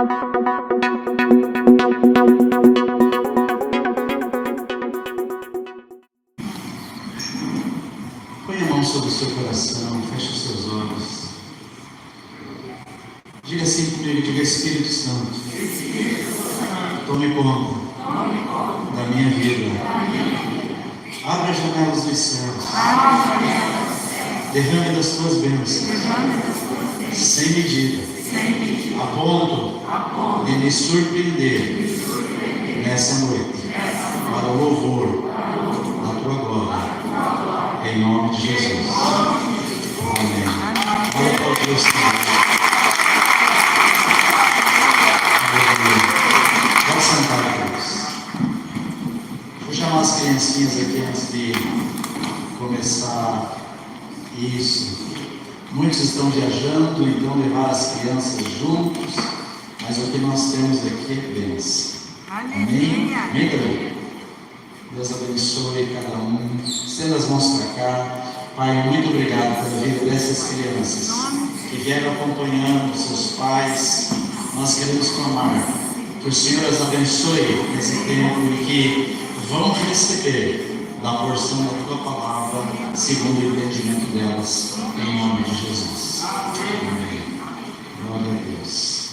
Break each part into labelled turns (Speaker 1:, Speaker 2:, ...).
Speaker 1: Põe a mão sobre o seu coração, feche os seus olhos. Diga assim comigo, diga: Espírito Santo, tome conta da minha vida. Abra as janelas dos céus. Derrame das tuas bênçãos, sem medida, a ponto de me surpreender nessa noite, para o louvor da tua glória. Em nome de Jesus. Amém. Glória a Deus. Vamos sentar, queridos. Vou chamar as criancinhas aqui antes de começar isso. Muitos estão viajando, então levar as crianças juntos, mas o que nós temos aqui é bênção. Amém? Amém, Deus? Deus abençoe cada um. Estenda as mãos para cá. Pai, muito obrigado pela vida dessas crianças que vieram acompanhando seus pais. Nós queremos clamar que o Senhor as abençoe nesse tempo e que vão receber da porção da tua palavra segundo o entendimento delas, em nome de Jesus. Amém. Glória a Deus.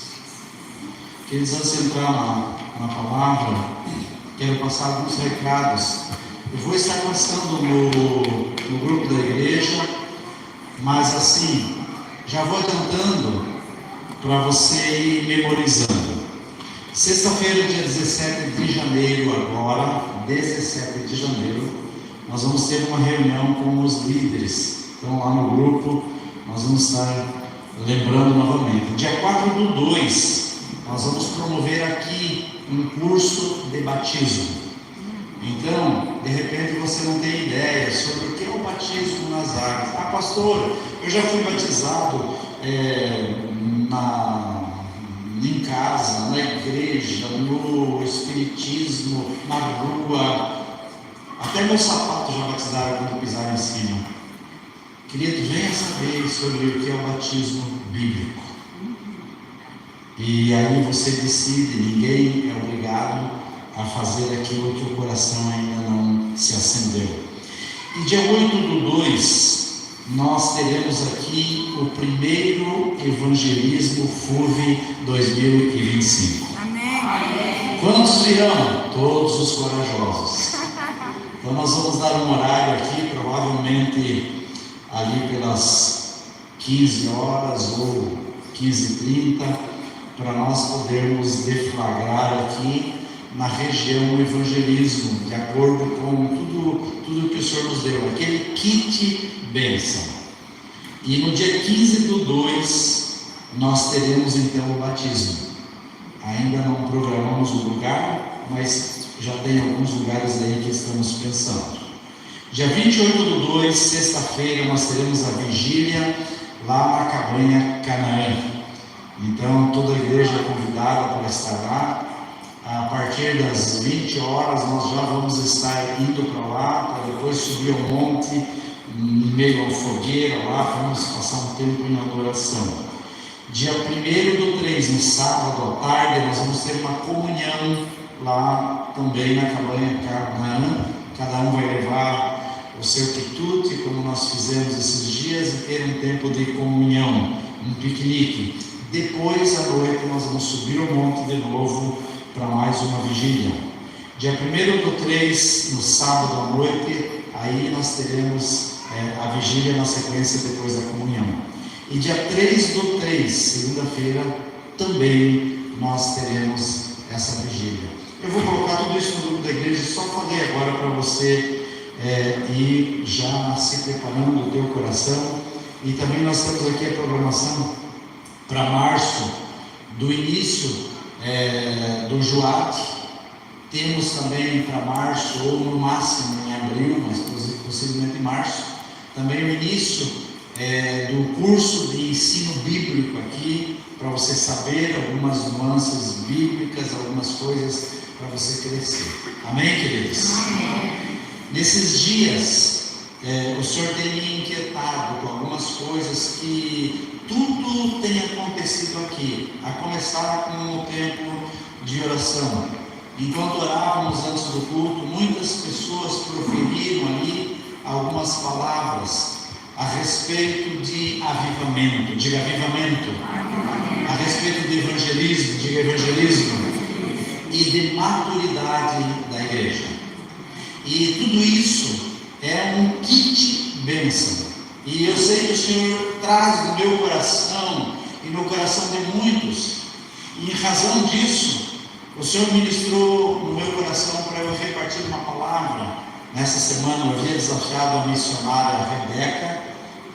Speaker 1: Queridos, antes de entrar na palavra, quero passar alguns recados. Eu vou estar passando no grupo da igreja, mas assim, já vou adiantando para você ir memorizando. Sexta-feira, dia 17 de janeiro, agora, 17 de janeiro, nós vamos ter uma reunião com os líderes. Então, lá no grupo, nós vamos estar lembrando novamente. Dia 4/2, nós vamos promover aqui um curso de batismo. Então, de repente você não tem ideia sobre o que é o batismo nas águas. Ah, pastor, eu já fui batizado em casa, na igreja, no espiritismo, na rua. Até meus sapatos já batizaram quando pisaram em cima. Querido, venha saber sobre o que é o batismo bíblico. E aí você decide, ninguém é obrigado a fazer aquilo que o coração ainda não se acendeu. E dia 8/2, nós teremos aqui o primeiro evangelismo FUV 2025. Amém. Quantos virão? Todos os corajosos. Então nós vamos dar um horário aqui, provavelmente ali pelas 15 horas ou 15h30, para nós podermos deflagrar aqui na região o evangelismo, de acordo com tudo que o Senhor nos deu, aquele kit bênção. E no dia 15/2, nós teremos então o batismo. Ainda não programamos o lugar, mas já tem alguns lugares aí que estamos pensando. Dia 28/2, sexta-feira, nós teremos a vigília lá na Cabanha Canaã. Então toda a igreja é convidada para estar lá. A partir das 20 horas nós já vamos estar indo para lá, para depois subir ao monte, em meio ao fogueira lá, vamos passar um tempo em adoração. Dia 1/3, no sábado à tarde, nós vamos ter uma comunhão lá também na Cabanha Canaã. Cada um vai levar o seu quitute, como nós fizemos esses dias, e ter um tempo de comunhão, um piquenique. Depois, à noite, nós vamos subir o monte de novo para mais uma vigília. Dia 1/3, no sábado à noite, aí nós teremos a vigília na sequência depois da comunhão. E dia 3/3, segunda-feira, também nós teremos essa vigília. Eu vou colocar tudo isso no grupo da igreja, só falei agora para você ir já se preparando o teu coração. E também nós temos aqui a programação para março, do início do Joate. Temos também para março, ou no máximo em abril, mas possivelmente em março, também o início do curso de ensino bíblico aqui, para você saber algumas nuances bíblicas, algumas coisas para você crescer. Amém, queridos? Amém. Nesses dias, o Senhor tem me inquietado com algumas coisas que tudo tem acontecido aqui, a começar com o tempo de oração. Enquanto orávamos antes do culto, muitas pessoas proferiram ali algumas palavras a respeito de avivamento, diga avivamento, a respeito de evangelismo, diga evangelismo, e de maturidade da igreja. E tudo isso é um kit bênção. E eu sei que o Senhor traz no meu coração e no coração de muitos, e em razão disso, o Senhor ministrou no meu coração para eu repartir uma palavra. Nessa semana eu havia desafiado a missionária Rebeca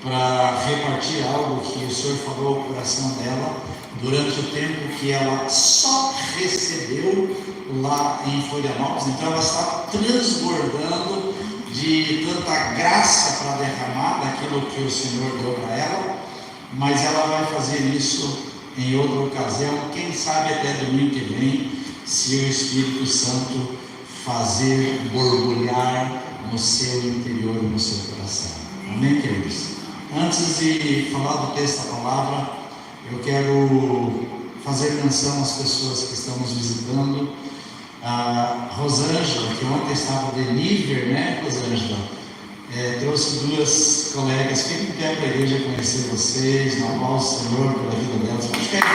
Speaker 1: para repartir algo que o Senhor falou ao coração dela durante o tempo que ela só recebeu lá em Florianópolis. Então ela está transbordando de tanta graça para derramar daquilo que o Senhor deu para ela, mas ela vai fazer isso em outra ocasião, quem sabe até domingo que vem, se o Espírito Santo fazer borbulhar no seu interior e no seu coração. Amém, queridos? Antes de falar do texto da palavra, eu quero fazer menção às pessoas que estão nos visitando. A Rosângela, que ontem estava de nível, né, Rosângela? Trouxe duas colegas. Fiquem em pé para a igreja conhecer vocês, louvar o Senhor pela vida delas. Pode ficar em pé.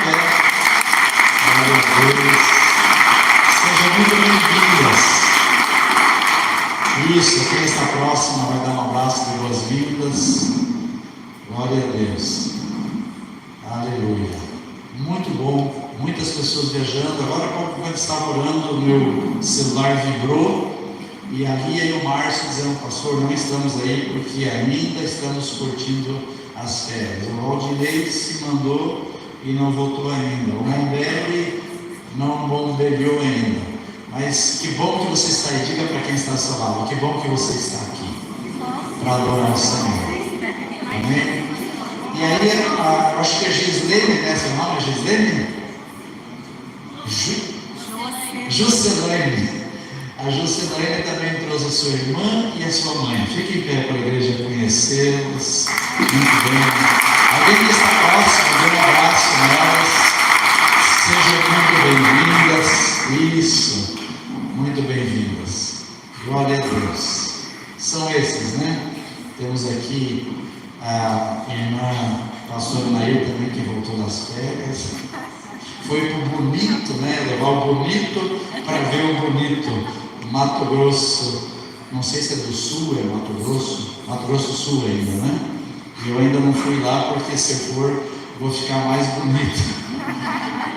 Speaker 1: Glória a Deus. Sejam muito bem-vindas. Isso, quem está próximo vai dar um abraço de boas-vindas. Glória a Deus. Aleluia. Muito bom. Muitas pessoas viajando. Agora, quando estava orando, o meu celular vibrou. E a Lia e o Márcio dizendo: pastor, não estamos aí porque ainda estamos curtindo as férias. O Valdinei se mandou e não voltou ainda. O Mondeli não bombeou ainda. Mas que bom que você está aí. Diga para quem está ao seu lado: que bom que você está aqui para adorar o Senhor. Amém? E aí, acho que é Gislene, né? Seu nome é Gislene? Juscelene. A Juscelene também trouxe a sua irmã e a sua mãe. Fique em pé para a igreja conhecê-los. Muito bem. Alguém que está próximo, dê um abraço nelas. Sejam muito bem-vindas. Isso. Muito bem-vindas. Glória a Deus. São esses, né? Temos aqui a irmã pastora Nair também, que voltou das férias. Foi para o bonito, né? Levar o bonito para ver o bonito. Mato Grosso, não sei se é do Sul, é Mato Grosso Sul ainda, né? Eu ainda não fui lá porque se for, vou ficar mais bonito.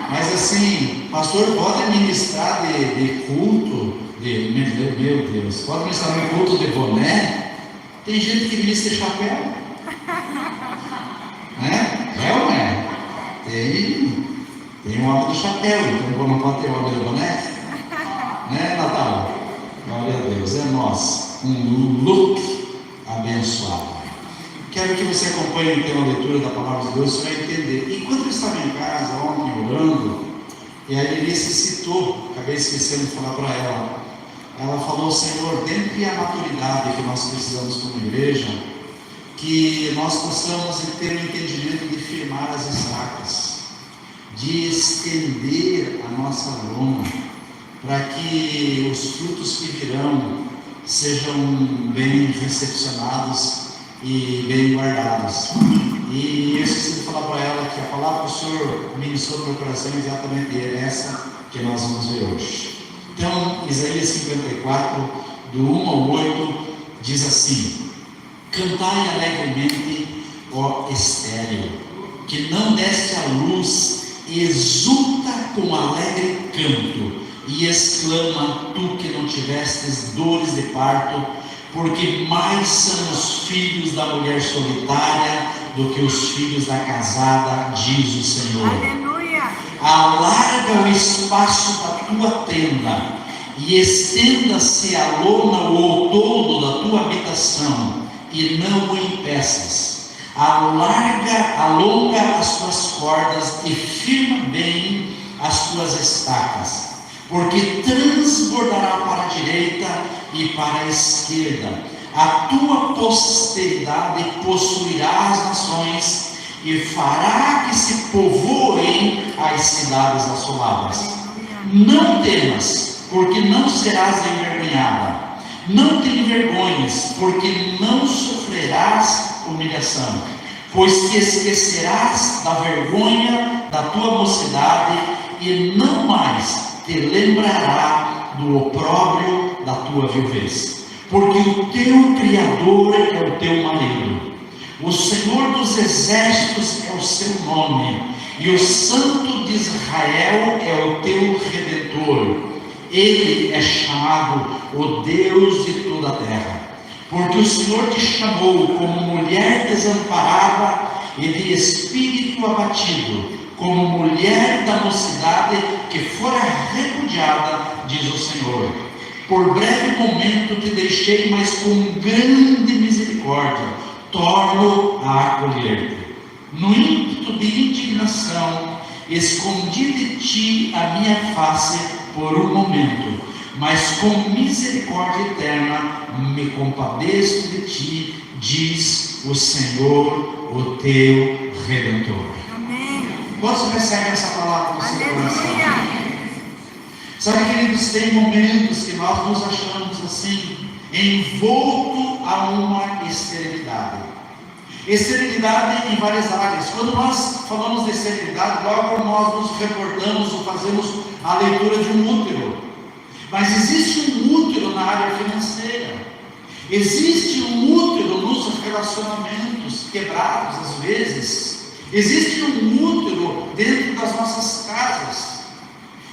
Speaker 1: Mas assim, pastor, pode ministrar de culto, meu Deus, pode ministrar de culto de boné? Tem gente que ministra de chapéu, né? É ou não é? Tem um homem do chapéu, então não pode ter um homem do boné? Né, Natal? Glória a Deus, é nós, um look abençoado. Quero que você acompanhe então a leitura da palavra de Deus, você vai entender. Enquanto eu estava em casa ontem orando, e a Elise citou, acabei esquecendo de falar para ela, ela falou: Senhor, dentre a maturidade que nós precisamos como igreja, que nós possamos ter o entendimento de firmar as estacas, de estender a nossa lona, para que os frutos que virão sejam bem recepcionados e bem guardados. E eu esqueci de falar para ela que a palavra que o Senhor ministrou no meu coração é exatamente essa que nós vamos ver hoje. Então, Isaías 54, do 1 ao 8, diz assim: cantai alegremente, ó estéril, que não deste à luz, exulta com alegre canto, e exclama, tu que não tivestes dores de parto, porque mais são os filhos da mulher solitária do que os filhos da casada, diz o Senhor. Aleluia. Alarga o espaço da tua tenda, e estenda-se a lona ou o toldo da tua habitação, e não o impeças. Alonga as tuas cordas e firma bem as tuas estacas, porque transbordará para a direita e para a esquerda, a tua posteridade possuirá as nações e fará que se povoem as cidades assoladas. Não temas, porque não serás envergonhada. Não te envergonhes, porque não sofrerás humilhação, pois te esquecerás da vergonha da tua mocidade e não mais te lembrará do opróbrio da tua viuvez. Porque o teu Criador é o teu marido, o Senhor dos exércitos é o seu nome, e o Santo de Israel é o teu Redentor. Ele é chamado o Deus de toda a terra, porque o Senhor te chamou como mulher desamparada e de espírito abatido, como mulher da mocidade que fora repudiada, diz o Senhor. Por breve momento te deixei, mas com grande misericórdia torno a acolher-te. No ímpeto de indignação, escondi de ti a minha face por um momento, mas com misericórdia eterna me compadeço de ti, diz o Senhor, o teu Redentor.
Speaker 2: Amém.
Speaker 1: Quantos recebem essa palavra no seu coração?
Speaker 2: Aleluia.
Speaker 1: Sabe, queridos, tem momentos que nós nos achamos assim, envolto a uma esterilidade. Esterilidade em várias áreas. Quando nós falamos de esterilidade, logo nós nos reportamos ou fazemos a leitura de um útero. Mas existe um útero na área financeira. Existe um útero nos relacionamentos quebrados às vezes. Existe um útero dentro das nossas casas.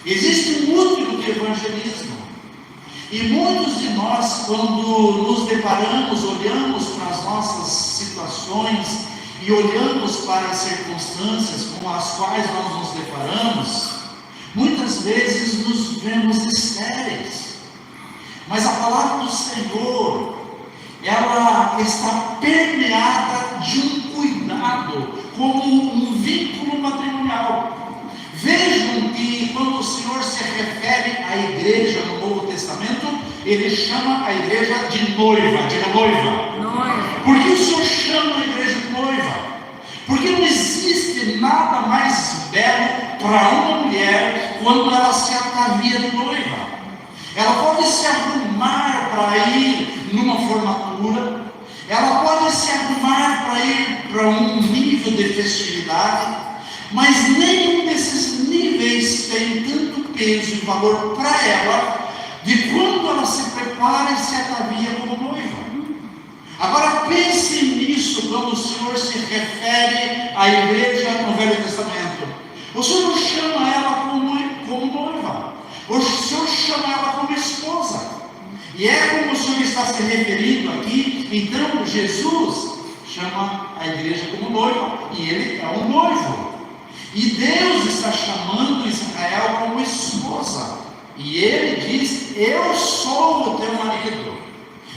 Speaker 1: Existe um útero de evangelismo. E muitos de nós, quando nos deparamos, olhamos para as nossas situações e olhamos para as circunstâncias com as quais nós nos deparamos, muitas vezes nos vemos estéreis. Mas a palavra do Senhor, ela está permeada de um cuidado, como um vínculo matrimonial. Vejam que quando o Senhor se refere à igreja no Novo Testamento, Ele chama a igreja de noiva, diga noiva.
Speaker 2: Noiva.
Speaker 1: Por que o Senhor chama a igreja de noiva? Porque não existe nada mais belo para uma mulher quando ela se atavia de noiva. Ela pode se arrumar para ir numa formatura, ela pode se arrumar para ir para um nível de festividade, mas nenhum desses níveis tem tanto peso e valor para ela de quando ela se prepara e se atavia como noiva. Agora pense nisso quando o Senhor se refere à igreja no Velho Testamento. O Senhor não chama ela como noiva, o Senhor chama ela como esposa. E é como o Senhor está se referindo aqui. Então Jesus chama a igreja como noiva, e Ele é um noivo. E Deus está chamando Israel como esposa. E Ele diz: eu sou o teu marido.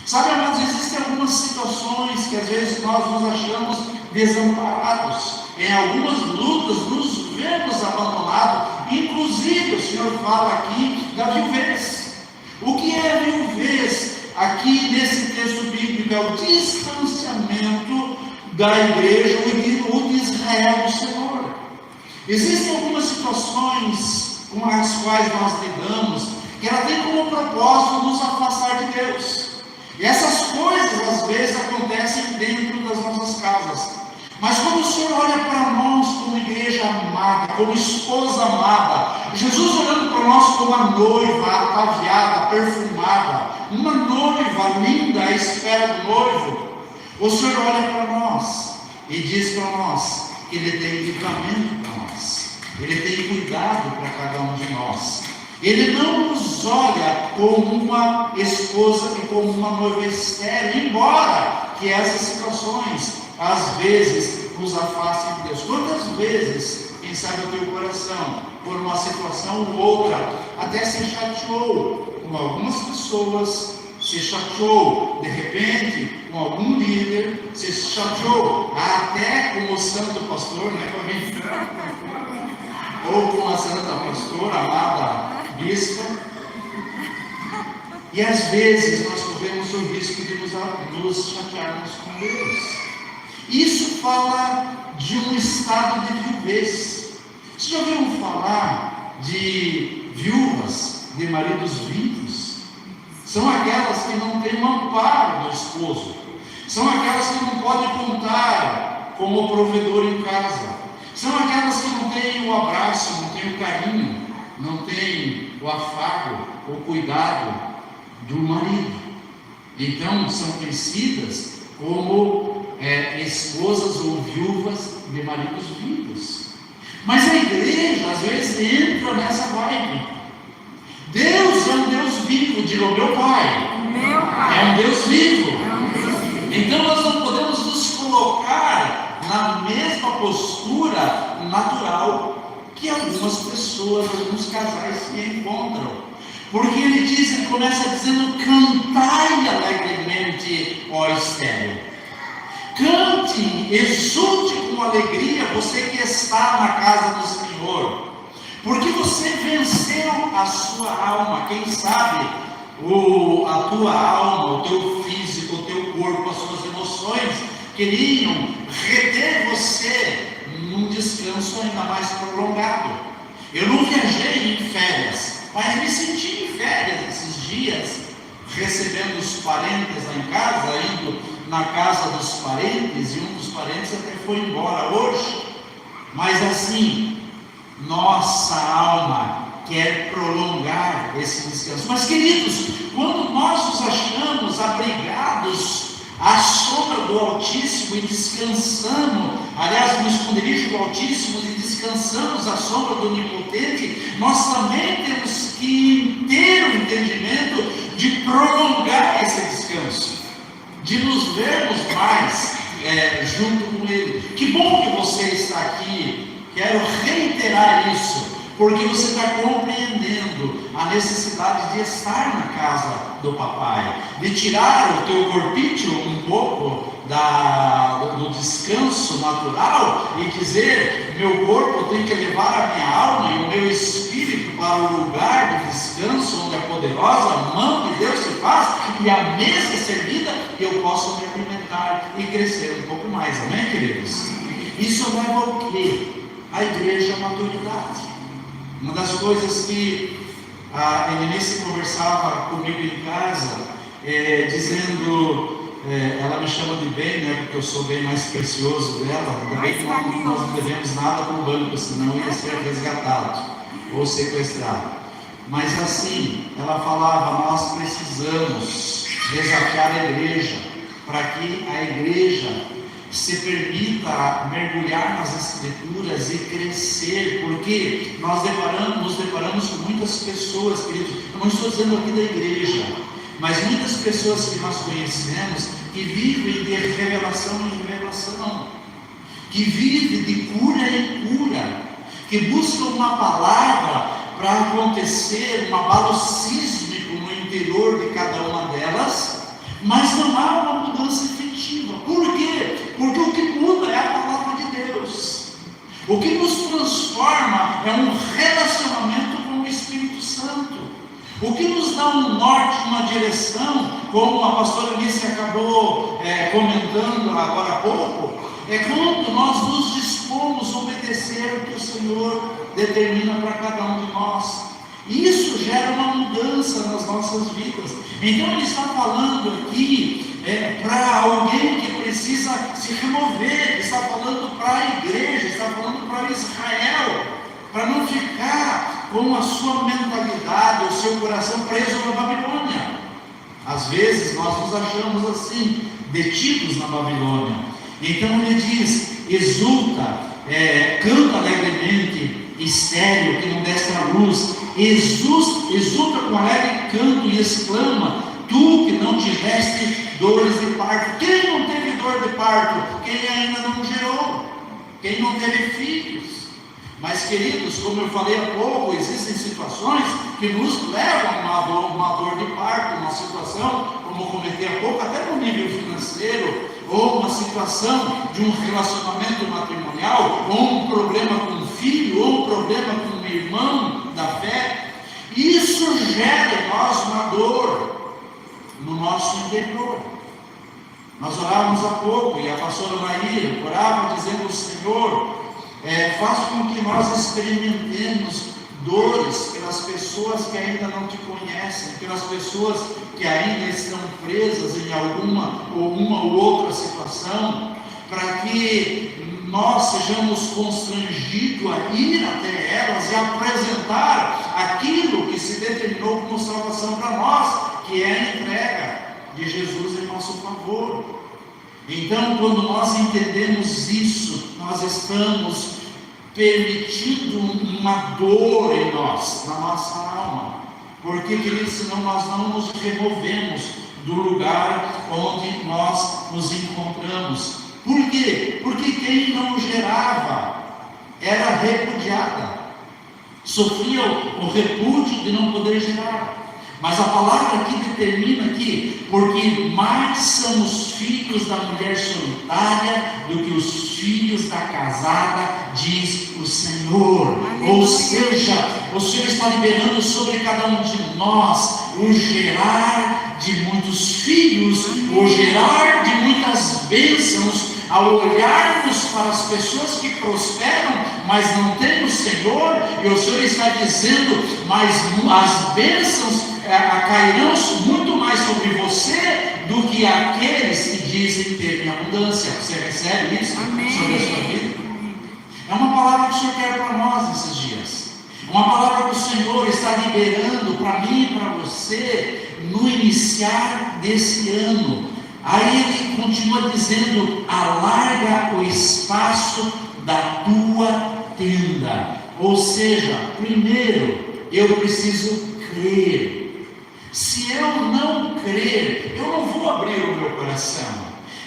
Speaker 1: Sabe, amados, existem algumas situações que às vezes nós nos achamos desamparados. Em algumas lutas nos vemos abandonados. Inclusive o Senhor fala aqui da viuvez. O que é a viuvez? Aqui nesse texto bíblico é o distanciamento da igreja, o de Israel do Senhor. Existem algumas situações com as quais nós lidamos, que ela tem como propósito nos afastar de Deus. E essas coisas às vezes acontecem dentro das nossas casas. Mas quando o Senhor olha para nós como igreja amada, como esposa amada, Jesus olhando para nós como uma noiva ataviada, perfumada, uma noiva linda à espera do noivo, o Senhor olha para nós e diz para nós que Ele tem livramento para nós, Ele tem cuidado para cada um de nós. Ele não nos olha como uma esposa e como uma noiva estéril, embora que essas situações às vezes nos afastem de Deus. Quantas vezes, quem sabe o teu coração, por uma situação ou outra, até se chateou com algumas pessoas, se chateou de repente com algum líder, se chateou até com o santo pastor, ou com a santa pastora, amada bispa. E às vezes nós podemos o risco de nos chatearmos com Deus. Isso fala de um estado de viuvez. Vocês já ouviram falar de viúvas de maridos vivos? São aquelas que não têm o amparo do esposo, são aquelas que não podem contar como provedor em casa, são aquelas que não têm o abraço, não têm o carinho, não têm o afago, o cuidado do marido. Então são conhecidas como esposas ou viúvas de maridos vivos. Mas a igreja às vezes entra nessa vibe. Deus é um Deus vivo, diga o meu Pai.
Speaker 2: Meu Pai.
Speaker 1: É um Deus vivo.
Speaker 2: É um Deus vivo.
Speaker 1: Então nós não podemos nos colocar na mesma postura natural que algumas pessoas, alguns casais se encontram. Porque ele começa dizendo: cantai alegremente, ó estéril. Cante, exulte com alegria, você que está na casa do Senhor. Porque você venceu a sua alma. Quem sabe a tua alma, o teu físico, o teu corpo, as suas emoções queriam reter você num descanso ainda mais prolongado. Eu não viajei em férias, mas me senti em férias esses dias, recebendo os parentes lá em casa, indo na casa dos parentes, e um dos parentes até foi embora hoje. Mas assim, nossa alma quer prolongar esse descanso. Mas queridos, quando nós nos achamos abrigados à sombra do Altíssimo e descansamos, aliás, no esconderijo do Altíssimo e descansamos à sombra do Onipotente, nós também temos que ter o entendimento de prolongar esse descanso, de nos vermos mais junto com Ele. Que bom que você está aqui. Quero reiterar isso, porque você está compreendendo a necessidade de estar na casa do papai, de tirar o teu corpício um pouco do descanso natural e dizer: meu corpo tem que levar a minha alma e o meu espírito para o lugar do descanso, onde a poderosa mão de Deus se faz e a mesa é servida, e eu posso me alimentar e crescer um pouco mais. Amém, queridos? Isso leva ao quê? A igreja é maturidade. Uma das coisas que a Helenice conversava comigo em casa, dizendo, ela me chama de bem, né, porque eu sou bem mais precioso dela. Ainda bem que nós não devemos nada para o banco, senão ia ser resgatado ou sequestrado. Mas assim, ela falava: nós precisamos desafiar a igreja, para que a igreja se permita mergulhar nas Escrituras e crescer, porque nós nos deparamos com muitas pessoas, queridos. Eu não estou dizendo aqui da igreja, mas muitas pessoas que nós conhecemos que vivem de revelação em revelação, que vivem de cura em cura, que buscam uma palavra para acontecer um abalo sísmico no interior de cada uma delas, mas não há uma mudança efetiva. Por quê? Porque o que muda é a palavra de Deus. O que nos transforma é um relacionamento com o Espírito Santo. O que nos dá um norte, uma direção, como a pastora Alice acabou comentando agora há pouco, é quando nós nos dispomos a obedecer o que o Senhor determina para cada um de nós. Isso gera uma mudança nas nossas vidas. Então ele está falando aqui para alguém que precisa se remover, ele está falando para a igreja, está falando para Israel, para não ficar com a sua mentalidade, o seu coração preso na Babilônia. Às vezes nós nos achamos assim, detidos na Babilônia. Então ele diz: exulta, canta alegremente, estéril, que não desce a luz, exulta com alegre canto e exclama: tu que não tiveste dores de parto. Quem não teve dor de parto? Quem ainda não gerou, quem não teve filhos. Mas queridos, como eu falei há pouco, existem situações que nos levam a uma dor de parto, uma situação, como eu comentei há pouco, até no nível financeiro, ou uma situação de um relacionamento matrimonial, ou um problema com um filho, ou um problema com um irmão da fé. Isso gera em nós uma dor. no nosso interior. Nós orávamos há pouco, e a pastora Maria orava dizendo: Senhor, faz com que nós experimentemos dores pelas pessoas que ainda não te conhecem, pelas pessoas que ainda estão presas em uma ou outra situação, para que nós sejamos constrangidos a ir até elas e apresentar aquilo que se determinou como salvação para nós, que é a entrega de Jesus em nosso favor. Então, quando nós entendemos isso, nós estamos permitindo uma dor em nós, na nossa alma, porque, queridos, senão nós não nos removemos do lugar onde nós nos encontramos. Por quê? Porque quem não gerava era repudiada, sofria o repúdio de não poder gerar. Mas a palavra aqui determina que, porque mais somos filhos da mulher solitária do que os filhos da casada, diz o Senhor. Ou seja, o Senhor está liberando sobre cada um de nós o gerar de muitos filhos, o gerar de muitas bênçãos. Ao olharmos para as pessoas que prosperam, mas não têm o Senhor, e o Senhor está dizendo: mas as bênçãos cairão muito mais sobre você do que aqueles que dizem ter em abundância. Você recebe isso? Amém. Sobre a sua vida? É uma palavra que o Senhor quer para nós nesses dias. Uma palavra que o Senhor está liberando para mim e para você no iniciar desse ano. Aí ele continua dizendo: alarga o espaço da tua tenda. Ou seja, primeiro eu preciso crer. Se eu não crer, eu não vou abrir o meu coração.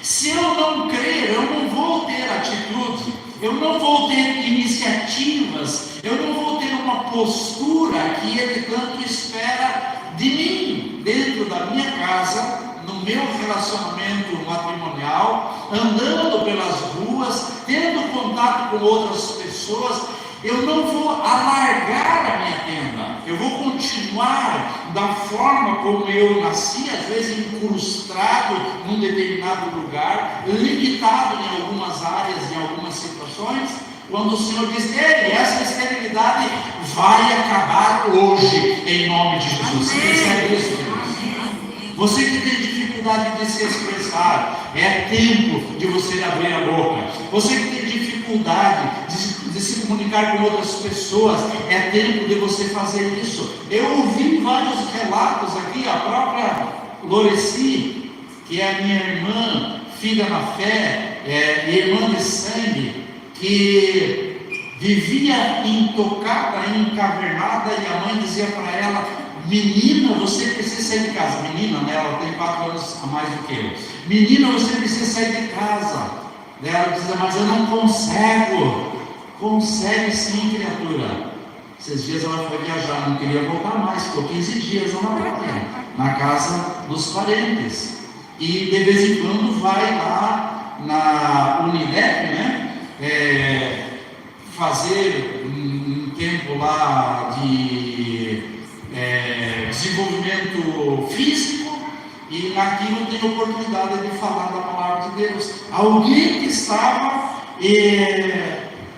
Speaker 1: Se eu não crer, eu não vou ter atitude, eu não vou ter iniciativas, eu não vou ter uma postura que Ele tanto espera de mim, dentro da minha casa, no meu relacionamento matrimonial, andando pelas ruas, tendo contato com outras pessoas. Eu não vou alargar a minha tenda, eu vou continuar da forma como eu nasci, às vezes incrustado num determinado lugar, limitado em algumas áreas, em algumas situações, quando o Senhor diz: ei, essa esterilidade vai acabar hoje, em nome de Jesus. Você percebe isso, Deus? Você que tem dificuldade de se expressar, é tempo de você abrir a boca. Você que tem dificuldade de se comunicar com outras pessoas, é tempo de você fazer isso. Eu ouvi vários relatos aqui, a própria Loreci, que é a minha irmã, filha na fé, irmã de sangue, que vivia intocada, encavernada, e a mãe dizia para ela: menina, você precisa sair de casa. Menina, né? Ela tem 4 anos a mais do que eu. Menina, você precisa sair de casa. Ela dizia: mas eu não consigo. Consegue sim, criatura. Esses dias ela foi viajar, não queria voltar mais, ficou 15 dias lá na praia, na casa dos parentes. E de vez em quando vai lá na Unidep, né? Fazer um tempo lá de desenvolvimento físico, e naquilo tem oportunidade de falar da palavra de Deus. Alguém que estava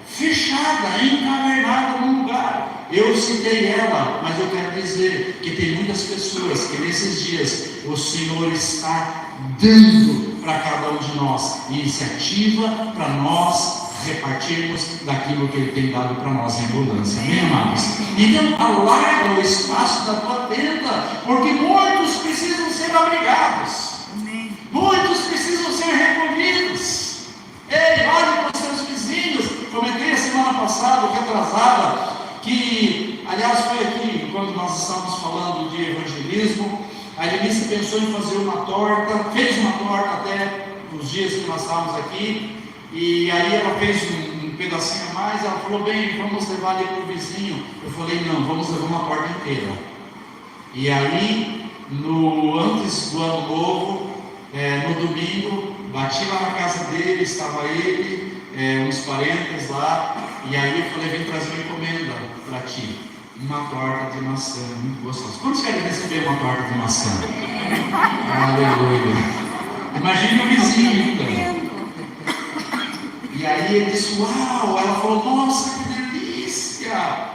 Speaker 1: fechada, encavernada num lugar. Eu citei ela, mas eu quero dizer que tem muitas pessoas que nesses dias o Senhor está dando para cada um de nós iniciativa para nós repartirmos daquilo que Ele tem dado para nós em abundância. Amém, amados? Então, alarga o espaço da tua tenda, porque muitos precisam ser abrigados. Amém. Muitos precisam ser recolhidos. Ei, olhe para os seus vizinhos. Comentei a semana passada, retrasada, que, aliás, foi aqui, quando nós estávamos falando de evangelismo, a Elenice pensou em fazer uma torta, fez uma torta até nos dias que nós estávamos aqui, e aí ela fez um pedacinho a mais. Ela falou: bem, vamos levar ali para o vizinho. Eu falei: não, vamos levar uma torta inteira. E aí, antes do ano novo, no domingo, bati lá na casa dele, estava ele, uns parentes lá, e aí eu falei: vem trazer uma encomenda para ti. uma torta de maçã muito gostosa. Quantos querem receber uma torta de maçã? Aleluia. Imagina o vizinho, então. E aí ele disse, uau, ela falou, nossa, que delícia.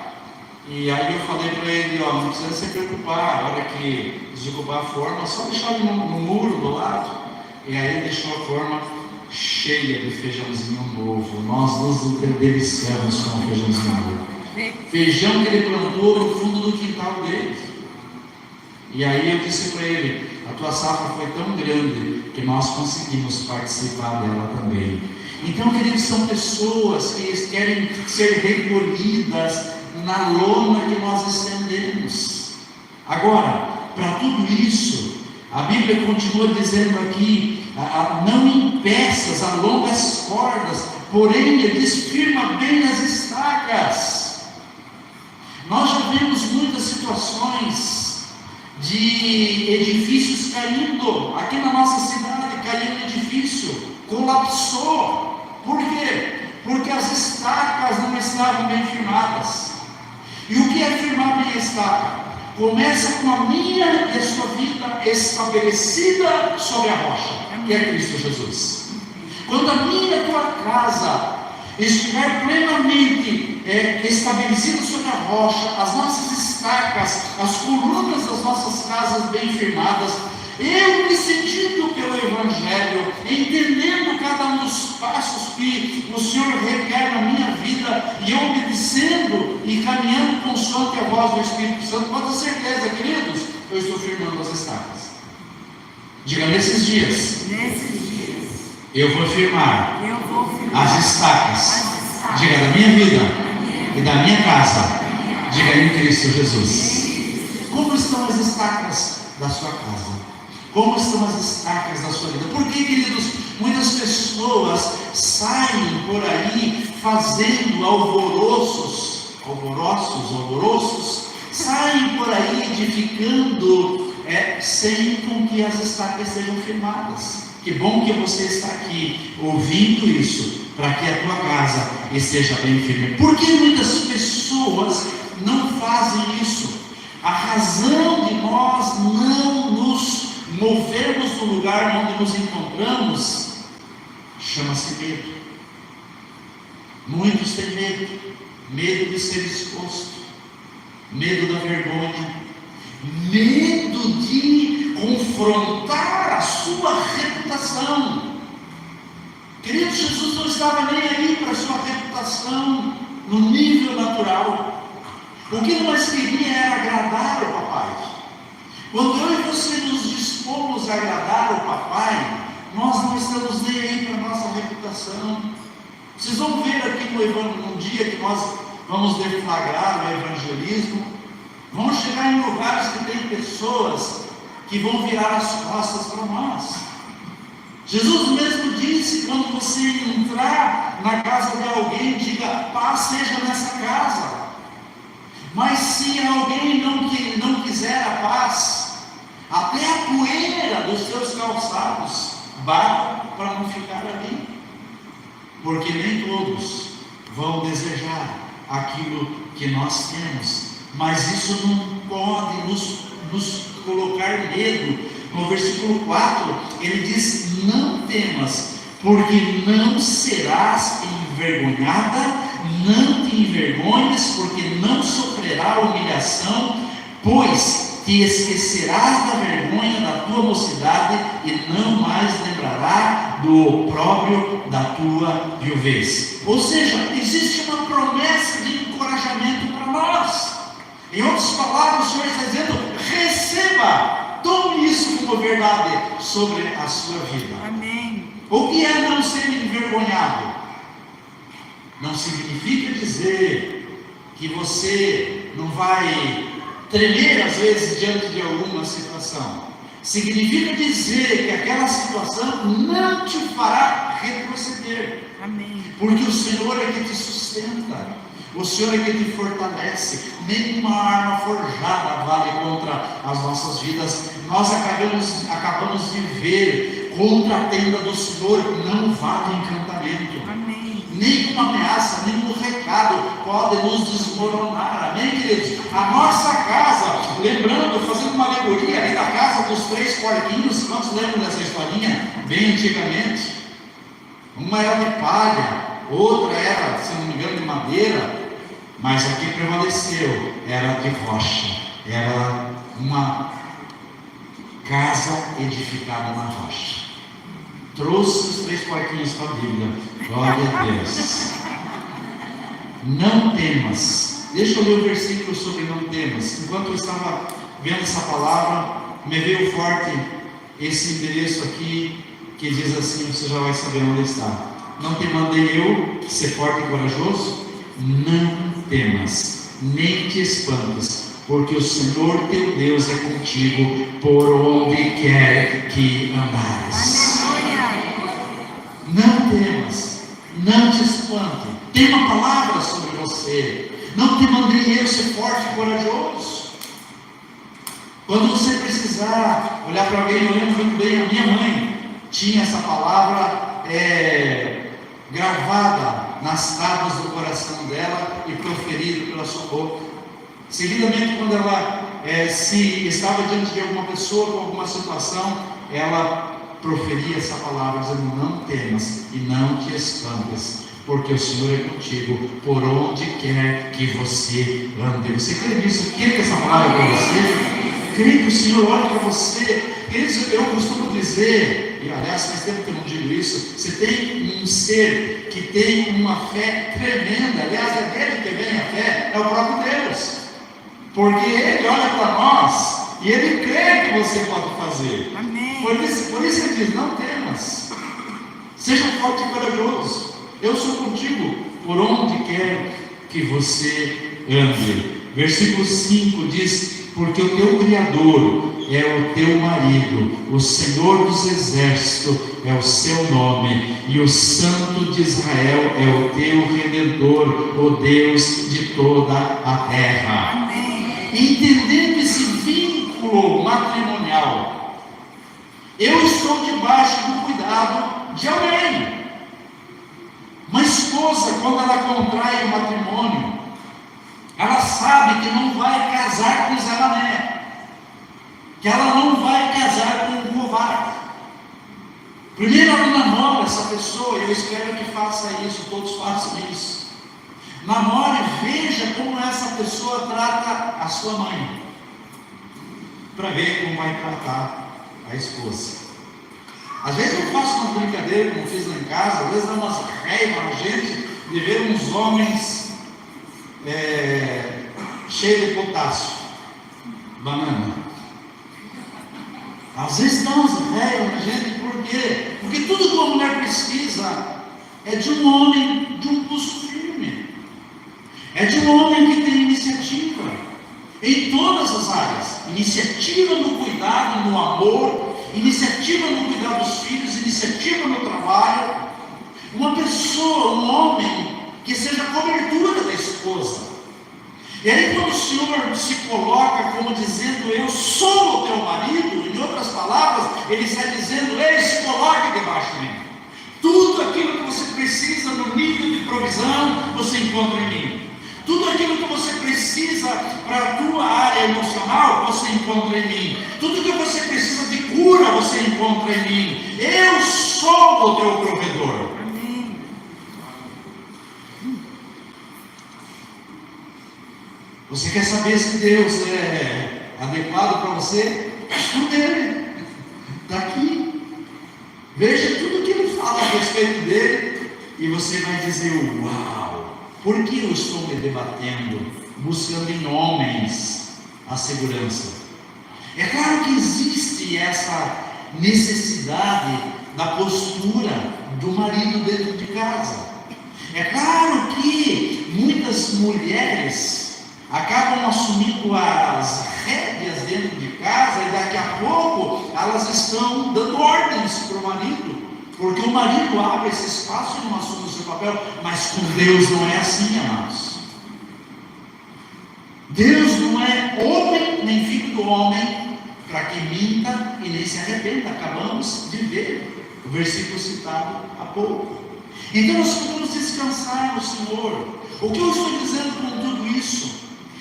Speaker 1: E aí eu falei para ele, ó, não precisa se preocupar, a hora que desocupar a forma, só deixar no muro do lado. E aí ele deixou a forma cheia de feijãozinho novo. Nós nos deliciamos com o feijãozinho novo. Feijão que ele plantou no fundo do quintal dele. E aí eu disse para ele, a tua safra foi tão grande que nós conseguimos participar dela também. Então, queridos, são pessoas que querem ser recolhidas na lona que nós estendemos. Agora, para tudo isso, a Bíblia continua dizendo aqui, não em peças, a longas cordas, porém ele diz, firma bem as estacas. Nós já vimos muitas situações de edifícios caindo, aqui na nossa cidade caiu um edifício, colapsou. Por quê? Porque as estacas não estavam bem firmadas. E o que é firmar bem a estaca? Começa com a minha e a sua vida estabelecida sobre a rocha, que é Cristo Jesus. Quando a minha e a tua casa estiver plenamente estabelecida sobre a rocha, as nossas estacas, as colunas das nossas casas bem firmadas, eu me sentindo pelo Evangelho, entendendo cada um dos passos que o Senhor requer na minha vida, e obedecendo e caminhando consoante a voz do Espírito Santo, pode ter certeza, queridos, eu estou firmando as estacas. Diga, nesses dias, eu vou firmar as estacas. Diga, da minha vida e da minha casa. Diga, em Cristo Jesus. Como estão as estacas da sua casa? Como estão as estacas da sua vida? Porque, queridos, muitas pessoas saem por aí fazendo alvoroços, saem por aí edificando sem com que as estacas sejam firmadas. Que bom que você está aqui ouvindo isso, para que a tua casa esteja bem firme. Por que muitas pessoas não fazem isso? A razão de nós não nos movermos do lugar onde nos encontramos chama-se medo. Muitos têm medo de ser exposto, medo da vergonha, medo de confrontar a sua reputação. Querido, Jesus não estava nem aí para a sua reputação no nível natural. O que nós queríamos era agradar o papai. Quando eu e você nos dispomos a agradar o papai, nós não estamos nem aí para a nossa reputação. Vocês vão ver aqui no dia que nós vamos deflagrar o evangelismo, vamos chegar em lugares que tem pessoas que vão virar as costas para nós. Jesus mesmo disse, quando você entrar na casa de alguém, diga, paz seja nessa casa. Mas se alguém não quiser a paz, até a poeira dos seus calçados bata para não ficar ali. Porque nem todos vão desejar aquilo que nós temos. Mas isso não pode nos colocar medo. No versículo 4, ele diz, não temas, porque não serás envergonhada, não te envergonhes, porque não sofrerá humilhação, pois te esquecerás da vergonha da tua mocidade e não mais lembrará do opróbrio da tua viuvez. Ou seja, existe uma promessa de encorajamento para nós. Em outras palavras, o Senhor está dizendo, receba, tome isso como verdade sobre a sua vida. Amém. O que é não ser envergonhado? Não significa dizer que você não vai tremer às vezes diante de alguma situação. Significa dizer que aquela situação não te fará retroceder. Amém. Porque o Senhor é que te sustenta, o Senhor é que te fortalece. Nenhuma arma forjada vale contra as nossas vidas. Nós acabamos de ver contra a tenda do Senhor não vale encantamento. Amém. Nenhuma ameaça, nenhum recado pecado pode nos desmoronar, amém, queridos? A nossa casa, lembrando, fazendo uma alegoria ali da casa dos 3 porquinhos, quantos lembram dessa historinha? Bem antigamente, uma era de palha, outra era, se não me engano, de madeira, mas a que prevaleceu era de rocha, era uma casa edificada na rocha. Trouxe os 3 porquinhos para a Bíblia, glória a Deus. Não temas. Deixa eu ler o versículo sobre não temas. Enquanto eu estava vendo essa palavra, me veio forte esse endereço aqui, que diz assim, você já vai saber onde está. Não te mandei eu ser forte e corajoso? Não temas, nem te espantes, porque o Senhor teu Deus é contigo por onde quer que andares. Não temas, não te espante. Tem uma palavra sobre você. Não te mandei eu ser forte e corajoso. Quando você precisar olhar para alguém, eu lembro muito bem, a minha mãe tinha essa palavra gravada nas tábuas do coração dela e proferida pela sua boca. Seguidamente, quando ela se estava diante de alguma pessoa com alguma situação, ela proferia essa palavra dizendo: não temas e não te espantes, porque o Senhor é contigo por onde quer que você ande. Você crê nisso? Crê que essa palavra é para você? Crê que o Senhor olha para você? Eu costumo dizer, e aliás faz tempo que eu não digo isso, você tem um ser que tem uma fé tremenda. Aliás, é dele que vem a fé, é o próprio Deus, porque Ele olha para nós e Ele crê que você pode fazer.
Speaker 2: Amém.
Speaker 1: Por isso Ele diz: não temas, seja forte e corajoso, eu sou contigo por onde quer que você ande. Versículo 5 diz: porque o teu Criador é o teu marido, o Senhor dos exércitos é o seu nome, e o Santo de Israel é o teu Redentor, o Deus de toda a terra.
Speaker 2: Amém.
Speaker 1: Entendendo esse vínculo matrimonial, eu estou debaixo do cuidado de alguém. Uma esposa, quando ela contrai o matrimônio, ela sabe que não vai casar com Zé Mané, que ela não vai casar com um covarde. Primeiro ela namora essa pessoa, e eu espero que faça isso, todos façam isso. Namore, veja como essa pessoa trata a sua mãe, para ver como vai tratar a esposa. Às vezes eu faço uma brincadeira, como fiz lá em casa, às vezes dá umas raiva na gente de ver uns homens cheios de potássio, banana. Às vezes dá umas raivas na gente, por quê? Porque tudo que uma mulher precisa é de um homem, de um pulso firme, é de um homem que tem iniciativa em todas as áreas, iniciativa no cuidado, no amor, iniciativa no cuidar dos filhos, iniciativa no trabalho. Uma pessoa, um homem que seja a cobertura da esposa. E aí, quando o Senhor se coloca como dizendo: eu sou o teu marido, em outras palavras, Ele está dizendo: ei, se coloque debaixo de mim. Tudo aquilo que você precisa no nível de provisão, você encontra em mim. Tudo aquilo que você precisa para a tua área emocional, você encontra em mim. Tudo que você precisa de cura, você encontra em mim. Eu sou o teu provedor.
Speaker 2: Amém.
Speaker 1: Você quer saber se Deus é adequado para você? Estude Ele. Está aqui. Veja tudo que Ele fala a respeito dele, e você vai dizer: uau! Por que eu estou me debatendo, buscando em homens a segurança? É claro que existe essa necessidade da postura do marido dentro de casa. É claro que muitas mulheres acabam assumindo as rédeas dentro de casa, e daqui a pouco elas estão dando ordens para o marido, porque o marido abre esse espaço e não assume o seu papel. Mas com Deus não é assim, amados. Deus não é homem nem filho do homem para que minta e nem se arrependa. Acabamos de ver o versículo citado há pouco. Então nós podemos descansar no Senhor. O que eu estou dizendo com tudo isso?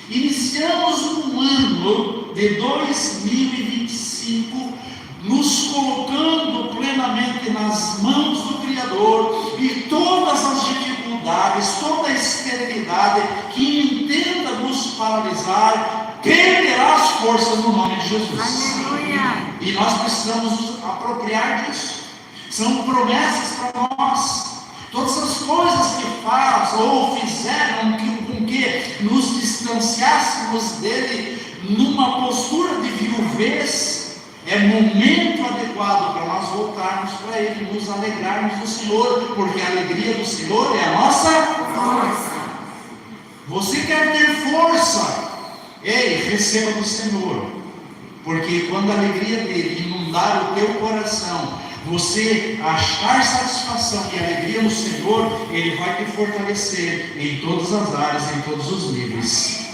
Speaker 1: Iniciamos um ano de 2025 nos colocando plenamente nas mãos do Criador, e todas as dificuldades, toda a esterilidade que intenta nos paralisar, perderá as forças no nome de Jesus.
Speaker 2: Aleluia.
Speaker 1: E nós precisamos nos apropriar disso. São promessas para nós. Todas as coisas que faz ou fizeram com que nos distanciássemos dele numa postura de viuvez, é momento adequado para nós voltarmos para ele, nos alegrarmos do Senhor, porque a alegria do Senhor é a nossa força. Você quer ter força? Ei, receba do Senhor, porque quando a alegria dele inundar o teu coração, você achar satisfação e alegria no Senhor, ele vai te fortalecer em todas as áreas, em todos os níveis.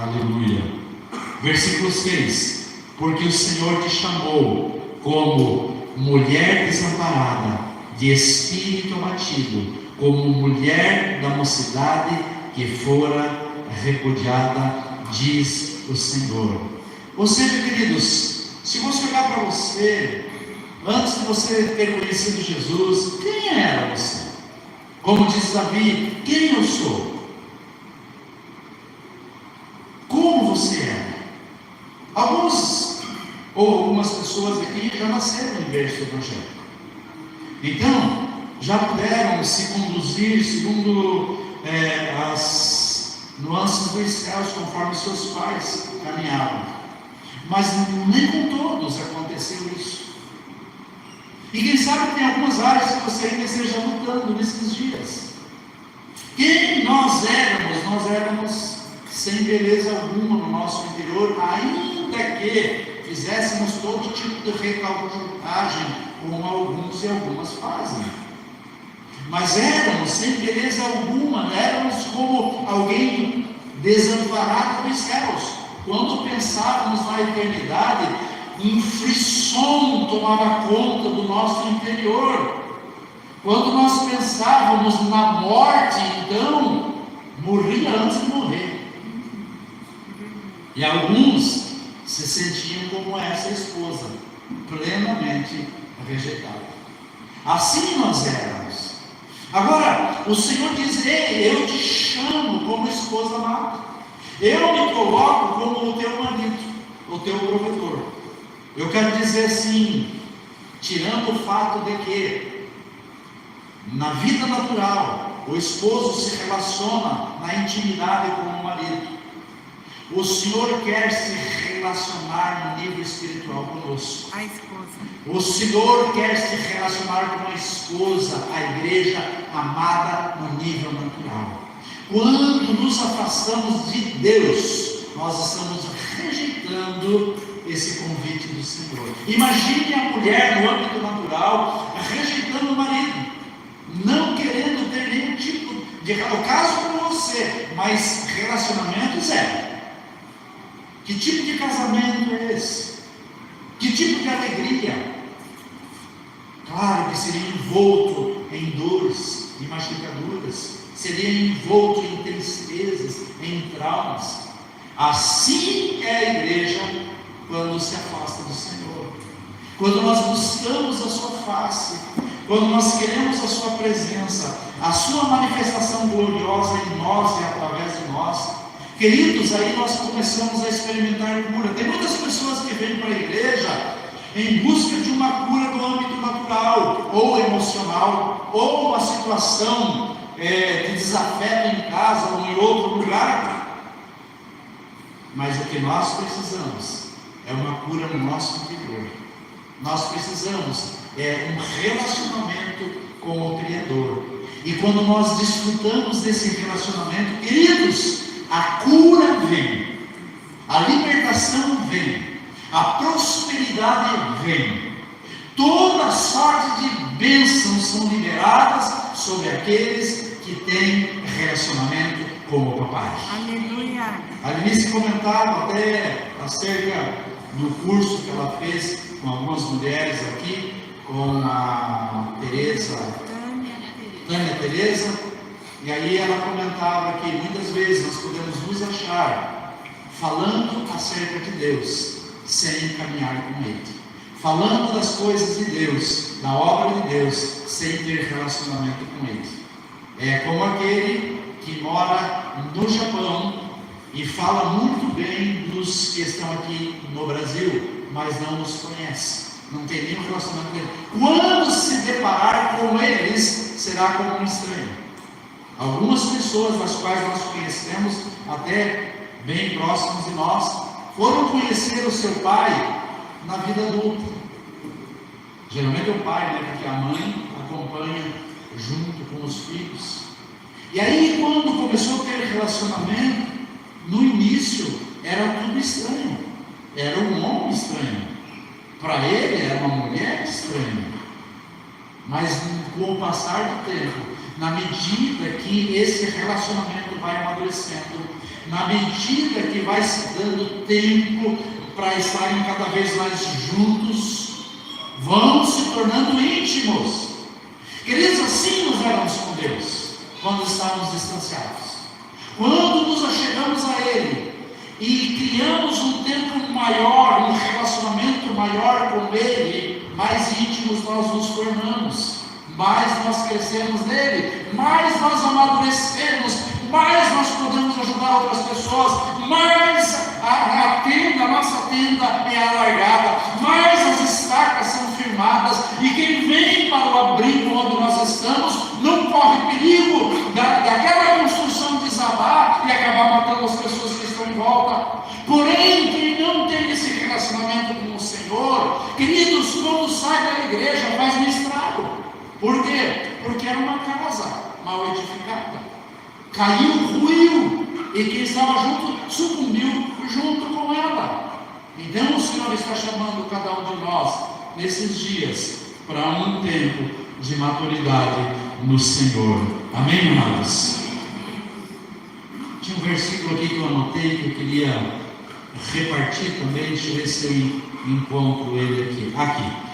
Speaker 1: Aleluia. Versículo 6: porque o Senhor te chamou como mulher desamparada, de espírito abatido, como mulher da mocidade que fora repudiada, diz o Senhor. Ou seja, queridos, se você olhar para você, antes de você ter conhecido Jesus, quem era você? Como diz Davi, quem eu sou? Como você era? Algumas pessoas aqui já nasceram em berço evangélico, então já puderam se conduzir segundo as nuances dos céus, conforme seus pais caminhavam. Mas nem com todos aconteceu isso. E quem sabe tem algumas áreas que você ainda esteja lutando nesses dias. Quem nós éramos? Nós éramos sem beleza alguma no nosso interior, ainda que fizéssemos todo tipo de recalcutagem, como alguns e algumas fazem. Mas éramos sem beleza alguma, éramos como alguém desamparado dos céus. Quando pensávamos na eternidade, um frisson tomava conta do nosso interior. Quando nós pensávamos na morte, então, morria antes de morrer. E alguns se sentiam como essa esposa, plenamente rejeitada. Assim nós éramos. Agora, o Senhor diz: ei, eu te chamo como esposa amada. Eu me coloco como o teu marido, o teu provedor. Eu quero dizer assim, tirando o fato de que na vida natural o esposo se relaciona na intimidade com o marido, o Senhor quer se relacionar no nível espiritual conosco.
Speaker 2: A esposa.
Speaker 1: O Senhor quer se relacionar com a esposa, a igreja amada no nível natural. Quando nos afastamos de Deus, nós estamos rejeitando esse convite do Senhor. Imagine a mulher no âmbito natural rejeitando o marido, não querendo ter nenhum tipo de... O caso com você, mas relacionamento zero. Que tipo de casamento é esse? Que tipo de alegria? Claro que seria envolto em dores e machucaduras, seria envolto em tristezas, em traumas. Assim é a igreja quando se afasta do Senhor. Quando nós buscamos a sua face, quando nós queremos a sua presença, a sua manifestação gloriosa em nós e através de nós. Queridos, aí nós começamos a experimentar cura. Tem muitas pessoas que vêm para a igreja em busca de uma cura do âmbito natural, ou emocional, ou uma situação de desafeto em casa ou em outro lugar. Mas o que nós precisamos é uma cura no nosso interior. Nós precisamos um relacionamento com o Criador. E quando nós desfrutamos desse relacionamento, queridos, a cura vem, a libertação vem, a prosperidade vem, toda sorte de bênçãos são liberadas sobre aqueles que têm relacionamento com o Papai.
Speaker 2: Aleluia.
Speaker 1: A Alice comentava até acerca do curso que ela fez com algumas mulheres aqui, com a Tânia Teresa, E aí ela comentava que muitas vezes nós podemos nos achar falando acerca de Deus, sem caminhar com Ele, falando das coisas de Deus, da obra de Deus, sem ter relacionamento com Ele. É como aquele que mora no Japão e fala muito bem dos que estão aqui no Brasil, mas não nos conhece, não tem nenhum relacionamento com Ele. Quando se deparar com eles, será como um estranho. Algumas pessoas das quais nós conhecemos, até bem próximos de nós, foram conhecer o seu pai na vida adulta. Geralmente é o pai, né? Porque a mãe acompanha junto com os filhos. E aí, quando começou a ter relacionamento, no início era tudo estranho. Era um homem estranho. Para ele era uma mulher estranha. Mas com o passar do tempo, na medida que esse relacionamento vai amadurecendo, na medida que vai se dando tempo para estarem cada vez mais juntos, vão se tornando íntimos. Queridos, assim nos éramos com Deus, quando estávamos distanciados. Quando nos achegamos a Ele e criamos um tempo maior, um relacionamento maior com Ele, mais íntimos nós nos tornamos, mais nós crescemos nele, mais nós amadurecemos, mais nós podemos ajudar outras pessoas, mais a nossa tenda é alargada, mais as estacas são firmadas, e quem vem para o abrigo onde nós estamos, não corre perigo daquela construção desabar e acabar matando as pessoas que estão em volta. Porém, quem não tem esse relacionamento com o Senhor, queridos, quando sai da igreja faz um estrago. Por quê? Porque era uma casa mal edificada. Caiu, ruiu, e quem estava junto sucumbiu junto com ela. Então o Senhor está chamando cada um de nós nesses dias para um tempo de maturidade no Senhor. Amém, amados? Tinha um versículo aqui que eu anotei que eu queria repartir também. Deixa eu ver se eu encontro ele aqui.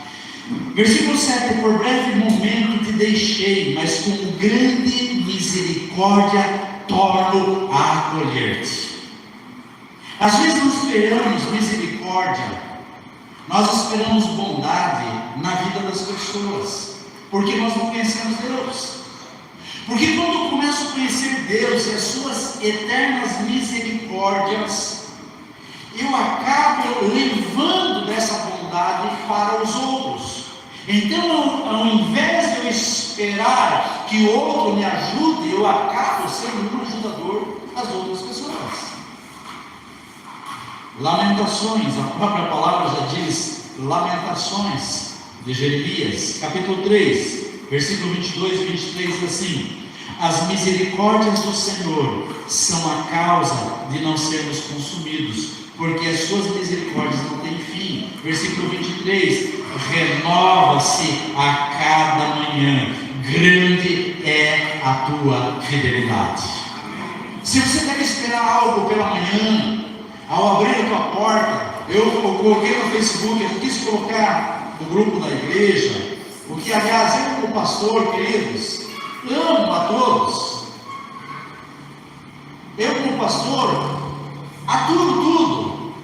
Speaker 1: Versículo 7: por breve momento te deixei, mas com grande misericórdia torno a acolher-te. Às vezes nós esperamos misericórdia, nós esperamos bondade na vida das pessoas, porque nós não conhecemos Deus. Porque quando eu começo a conhecer Deus e as suas eternas misericórdias, eu acabo levando dessa bondade para os outros. Então, ao invés de eu esperar que o outro me ajude, eu acabo sendo um ajudador das outras pessoas. Lamentações, a própria palavra já diz, Lamentações de Jeremias, capítulo 3, versículo 22 e 23, diz assim: as misericórdias do Senhor são a causa de não sermos consumidos, porque as suas misericórdias não têm fim. Versículo 23: renova-se a cada manhã, grande é a tua fidelidade. Se você deve esperar algo pela manhã, ao abrir a tua porta, eu coloquei no Facebook, eu quis colocar no grupo da igreja, porque aliás eu como pastor, queridos, amo a todos. Eu como pastor aturo tudo.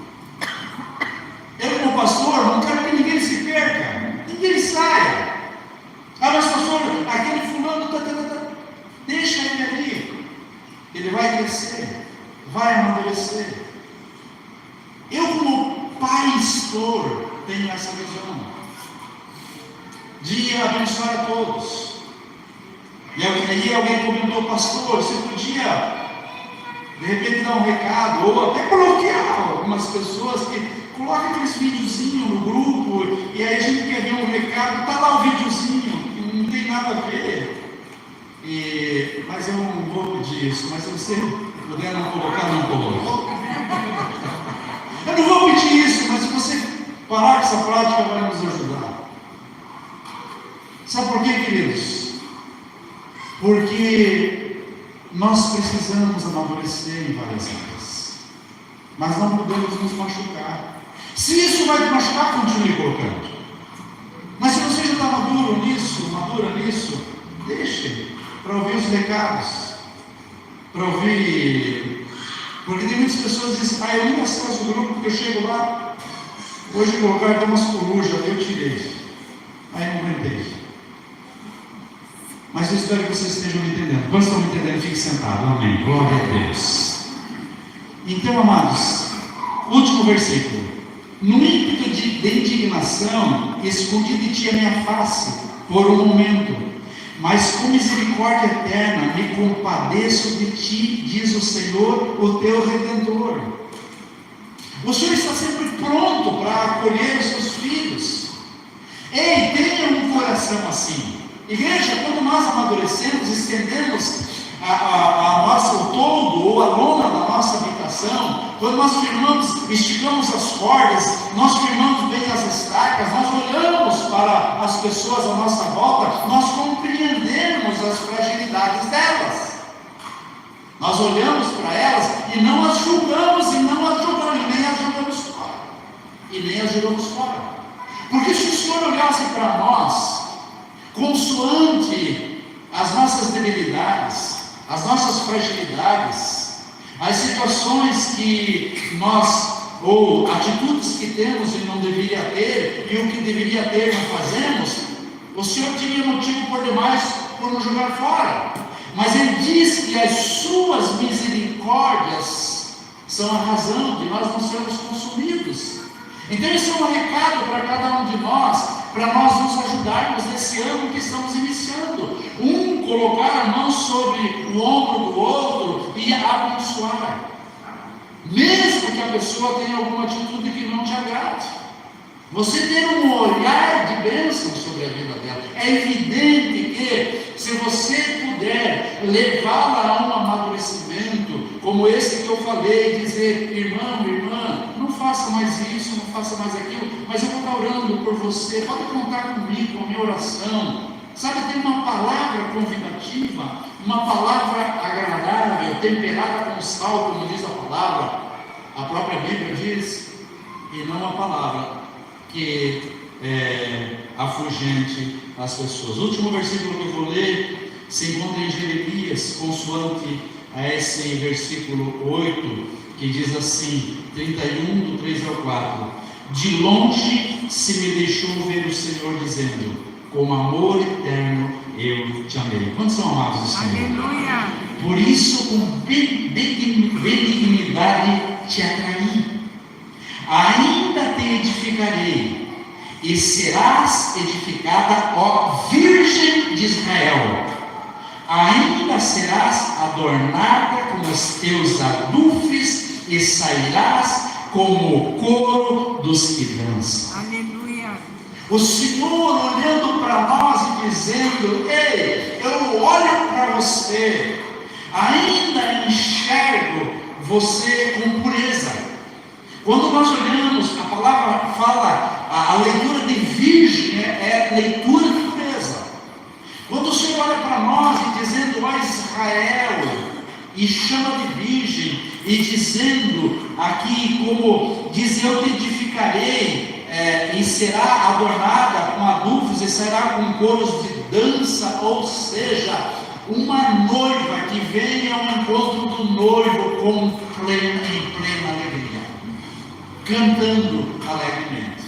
Speaker 1: Eu como pastor não quero que ninguém se perca, ninguém saia. Ah, mas pastor, aquele fulano deixa ele ali, ele vai crescer, vai amadurecer. Eu como pastor tenho essa visão de abençoar a todos. E aí alguém comentou: pastor, você podia de repente dar um recado, ou até bloquear algumas pessoas que colocam aqueles videozinhos no grupo, e aí a gente quer ver um recado, está lá o videozinho, que não tem nada a ver. Mas eu não vou pedir isso, mas se você puder não colocar, não coloque. Eu não vou pedir isso, mas se você parar com essa prática, vai nos ajudar. Sabe por quê, queridos? Porque nós precisamos amadurecer em várias áreas, mas não podemos nos machucar. Se isso vai te machucar, continue colocando. Mas se você já está madura nisso, deixe para ouvir os recados. para ouvir, porque tem muitas pessoas que dizem, eu nunca acesso o grupo porque eu chego lá, hoje no lugar tem umas corujas, eu tirei, aí não aguentei. Mas eu espero que vocês estejam me entendendo. Quando estão me entendendo, fique sentado, amém, glória a Deus. Então, amados, último versículo: no ímpeto de indignação, escondi de ti a minha face por um momento, mas com misericórdia eterna me compadeço de ti, diz o Senhor, o teu Redentor. O Senhor está sempre pronto para acolher os seus filhos. Ei, tenha um coração assim. Igreja, quando nós amadurecemos, estendemos o toldo ou a lona da nossa habitação, quando nós firmamos, esticamos as cordas, nós firmamos bem as estacas, nós olhamos para as pessoas à nossa volta, nós compreendemos as fragilidades delas. Nós olhamos para elas e não as julgamos, e nem as jogamos fora. Porque se o Senhor olhasse para nós, consoante as nossas debilidades, as nossas fragilidades, as situações que nós, ou atitudes que temos e não deveria ter, e o que deveria ter não fazemos, o Senhor tinha motivo por demais por nos jogar fora. Mas Ele diz que as suas misericórdias são a razão de nós não sermos consumidos. Então esse é um recado para cada um de nós, para nós nos ajudarmos nesse ano que estamos iniciando. Um colocar a mão sobre o ombro do outro e abençoar, mesmo que a pessoa tenha alguma atitude que não te agrade. Você ter um olhar de bênção sobre a vida dela. É evidente que se você puder levá-la a um amadurecimento como esse que eu falei, dizer, irmão, irmã, não faça mais isso, não faça mais aquilo, mas eu vou estar orando por você, pode contar comigo, com a minha oração. Sabe, tem uma palavra convidativa, uma palavra agradável, temperada com sal, como diz a palavra, a própria Bíblia diz, e não uma palavra que afugente as pessoas. O último versículo que eu vou ler se encontra em Jeremias, consoante a esse versículo 8, que diz assim, 31, do 3 ao 4: de longe se me deixou ver o Senhor dizendo, com amor eterno eu te amei. Quantos são amados do Senhor?
Speaker 2: Aleluia.
Speaker 1: Por isso com benignidade te atraí, ainda te edificarei, e serás edificada, ó Virgem de Israel. Ainda serás adornada com os teus adufes, e sairás como o coro dos que dançam.
Speaker 2: Aleluia.
Speaker 1: O Senhor olhando para nós e dizendo, ei, eu olho para você, ainda enxergo você com pureza. Quando nós olhamos, a palavra fala, a leitura de virgem é leitura de pureza. Quando o Senhor olha para nós e dizendo, ó Israel, e chama de virgem, e dizendo aqui, como diz, eu te edificarei, e será adornada com adufes, e sairá com coros de dança, ou seja, uma noiva que vem ao encontro do noivo em plena alegria, cantando alegremente.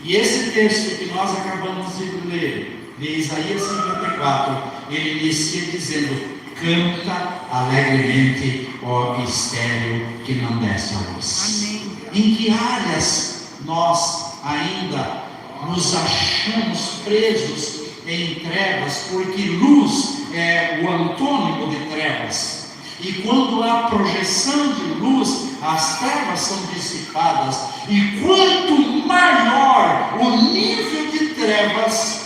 Speaker 1: E esse texto que nós acabamos de ler, de Isaías 54, ele inicia dizendo, canta alegremente, ó estéril que não desce a luz.
Speaker 2: Amém.
Speaker 1: Em que áreas nós ainda nos achamos presos em trevas, porque luz é o antônimo de trevas. E quando há projeção de luz, as trevas são dissipadas. E quanto maior o nível de trevas,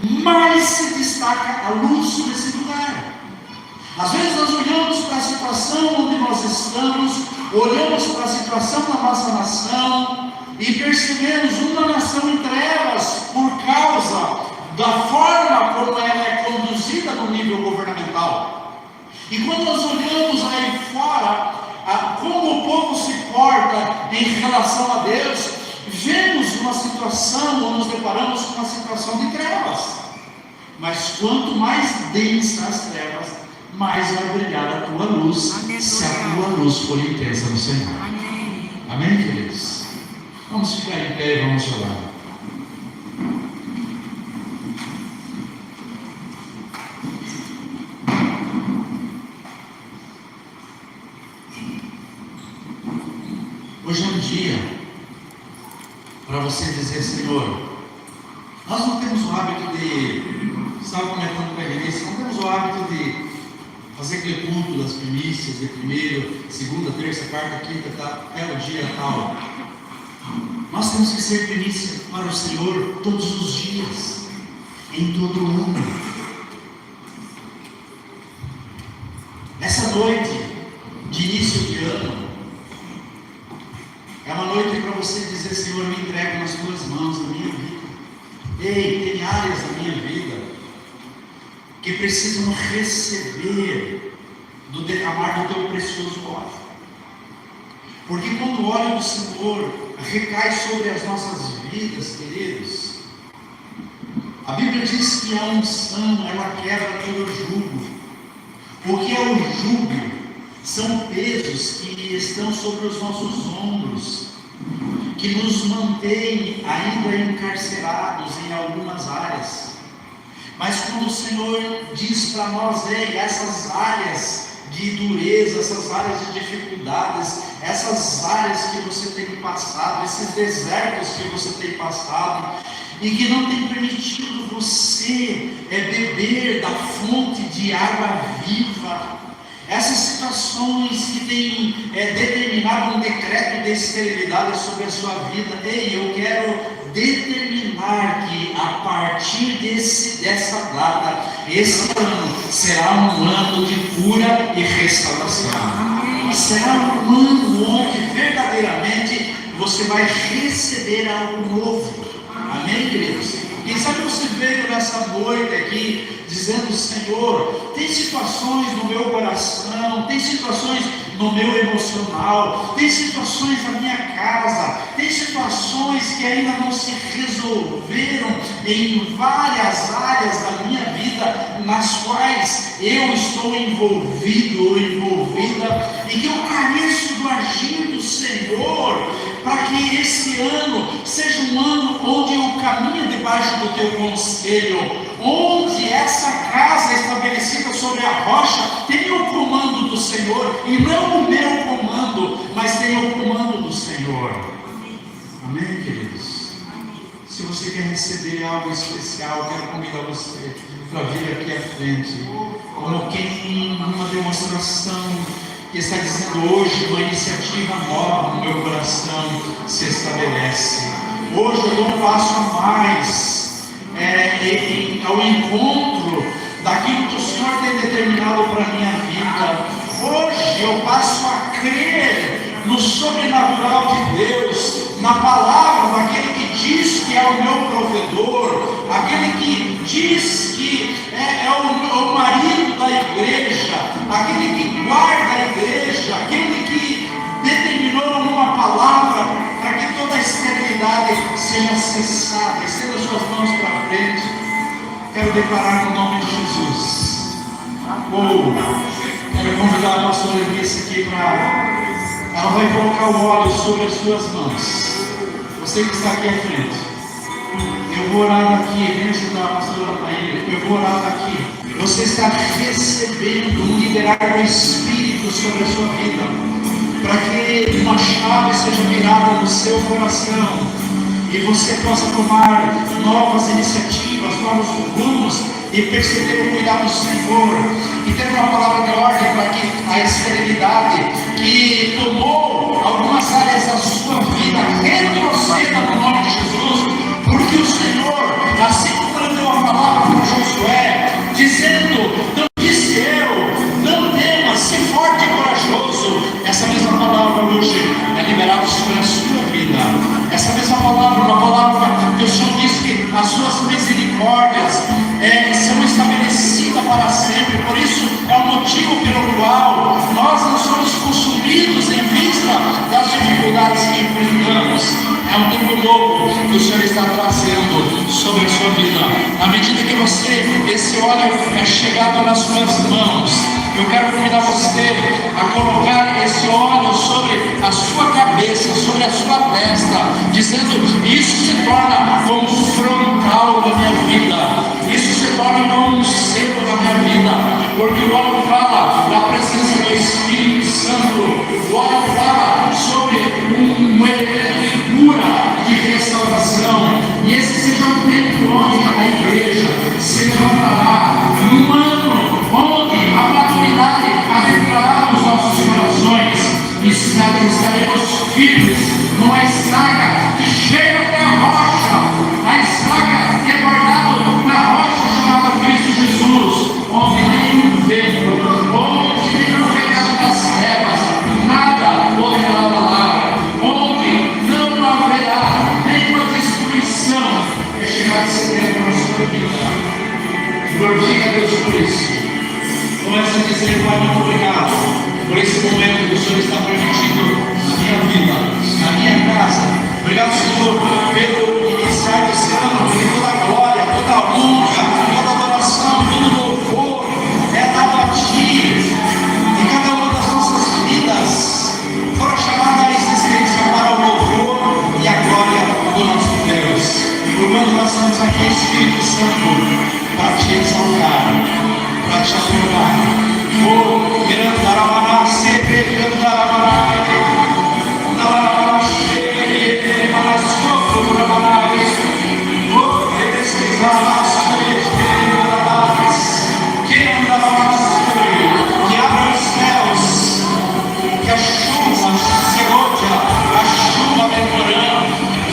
Speaker 1: mais se destaca a luz nesse lugar. Às vezes nós olhamos para a situação onde nós estamos, olhamos para a situação da nossa nação e percebemos uma nação em trevas por causa da forma como ela é conduzida no nível governamental. E quando nós olhamos aí fora, como o povo se porta em relação a Deus, vemos uma situação, ou nos deparamos com uma situação de trevas. Mas quanto mais densa as trevas, mais vai brilhar a tua luz,
Speaker 2: Aleluia.
Speaker 1: se a tua luz for intensa no Senhor.
Speaker 2: Amém.
Speaker 1: Amém, queridos? Vamos ficar em pé e vamos orar. Hoje é um dia para você dizer: Senhor, nós não temos o hábito de, estava comentando com a Denise, não temos o hábito de fazer aquele culto das primícias, de primeiro, segunda, terça, quarta, quinta, até o dia tal. Nós temos que ser primícia para o Senhor todos os dias, em todo o ano. Essa noite de início de ano é uma noite para você dizer: Senhor, me entrego nas tuas mãos, na minha vida. Ei, tem áreas da minha vida que precisam receber do derramar do teu precioso óleo. Porque quando o óleo do Senhor recai sobre as nossas vidas, queridos, a Bíblia diz que a unção, ela quebra todo jugo. O que é o jugo? São pesos que estão sobre os nossos ombros, que nos mantêm ainda encarcerados em algumas áreas. Mas quando o Senhor diz para nós: ei, essas áreas de dureza, essas áreas de dificuldades, essas áreas que você tem passado, esses desertos que você tem passado, e que não tem permitido você beber da fonte de água viva, essas situações que têm determinado um decreto de esterilidade sobre a sua vida, ei, eu quero determinar que a partir dessa data, esse ano será um ano de cura e restauração.
Speaker 2: Amém.
Speaker 1: Será um ano onde verdadeiramente você vai receber algo novo. Amém, queridos? Quem sabe você veio nessa noite aqui dizendo: Senhor, tem situações no meu coração, tem situações no meu emocional, tem situações na minha casa, tem situações que ainda não se resolveram em várias áreas da minha vida, nas quais eu estou envolvido ou envolvida, e que eu careço do agir do Senhor, para que esse ano seja um ano onde eu caminho debaixo do teu conselho, onde essa casa estabelecida sobre a rocha tenha o comando do Senhor, e não o meu comando, mas tenha o comando do Senhor. Amém, queridos? Se você quer receber algo especial, quero convidar você para vir aqui à frente, como quem numa demonstração que está dizendo: hoje uma iniciativa nova no meu coração se estabelece. Hoje eu dou um passo a mais ao encontro daquilo que o Senhor tem determinado para a minha vida. Hoje eu passo a crer no sobrenatural de Deus, na palavra daquele que diz que é o meu provedor, aquele que diz que é o marido da igreja, aquele que guarda a igreja, aquele que determinou numa palavra para que toda a esterilidade seja cessada. Estenda suas mãos para frente. Quero declarar no nome de Jesus. Quero convidar a pastora Eunice aqui para... Ela vai colocar o óleo sobre as suas mãos. Você que está aqui à frente, eu vou orar daqui. Vem ajudar a pastora Maíra. Eu vou orar daqui. Você está recebendo um liderar do Espírito sobre a sua vida, para que uma chave seja virada no seu coração e você possa tomar novas iniciativas, novos rumos e perceber o cuidado do Senhor, e ter uma palavra de ordem para que a esterilidade que tomou algumas áreas da sua vida retroceda no nome de Jesus, porque o Senhor, assim como ele deu a palavra para Josué, dizendo: não disse eu, não temas, se forte e corajoso. Essa mesma palavra hoje é liberada sobre a sua vida. Essa mesma palavra, uma palavra que o Senhor diz que as suas misericórdias são estabelecidas para sempre. Por isso é o motivo pelo qual nós não somos consumidos em vista das dificuldades que enfrentamos. É um tempo novo que o Senhor está trazendo sobre a sua vida. À medida que esse óleo é chegado nas suas mãos, Eu quero convidar você a colocar esse óleo sobre a sua cabeça, sobre a sua testa, dizendo: isso se torna como um frontal da minha vida, isso se torna como um selo da minha vida, porque o óleo fala da presença do Espírito Santo, o óleo fala sobre um elemento de cura, de restauração, e esse seja um tempo onde a igreja se levantará num ano onde a maturidade adentrará nos nossos corações, e estaremos firmes numa estaca que chega até a rocha, a estaca que é guardada na rocha chamada Cristo Jesus, onde nenhum vento, onde nenhum pecado das trevas, nada poderá abalar, onde não haverá nenhuma destruição que chegar a ser tempo na sua vida. Glorifica a Deus por isso. Começa a dizer: Pai, muito obrigado por esse momento que o Senhor está permitindo na minha vida, na minha casa. Obrigado, Senhor, pelo iniciar desse ano, porque toda a glória, toda a honra, toda a adoração, todo louvor é dado a Ti. E cada uma das nossas vidas foram chamadas à existência para o louvor e a glória do nosso Deus. Porquanto nós estamos aqui, Espírito Santo, para Te exaltar, para Te adorar. Oh, Grandaramará, sempre Grandaramará, Grandaramará, cheio, mas socorro, Grandaramará, oh, pesquisará, que abra os céus, que a chuva, Segodia, a chuva temporã,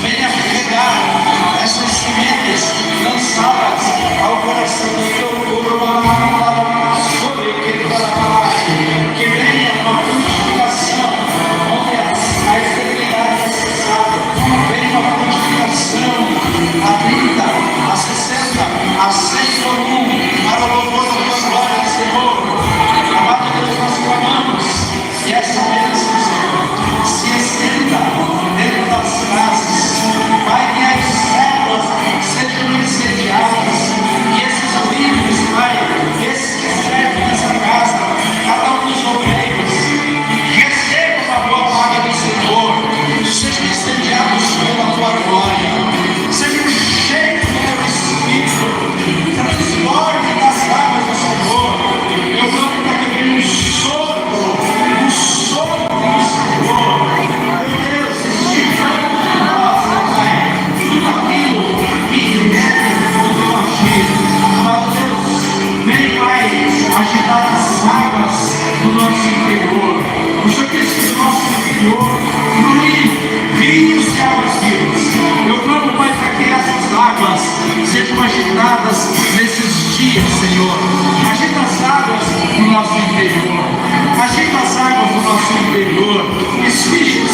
Speaker 1: venha regar essas sementes lançadas ao coração do teu corpo, que venha uma frutificação onde a esterilidade é cessada, venha uma frutificação a 30, a 60, a 100 por um, para o louvor da tua glória, Senhor. Amado Deus, nós clamamos que essa bênção, Senhor, se estenda dentro das casas, Pai, que as células sejam incendiadas, que esses livros, Pai, esses que servem nessa casa, cada um dos obreiros, recebam a boa paga do Senhor, sejam incendiados pela tua glória, sejam cheios do teu Espírito, transborde das águas do Senhor. Eu clamo para que venha um sopro do Senhor. Meu Deus, estica em nós, Pai, tudo aquilo que deve do teu agir. Amado Deus, vem, Pai, agitar as águas do nosso interior. O Senhor diz que do nosso interior fluem rios de águas vivas. Eu clamo, Pai, para que essas águas sejam agitadas nesses dias, Senhor. Agita as águas do nosso interior. Agita as águas do nosso interior. Espírito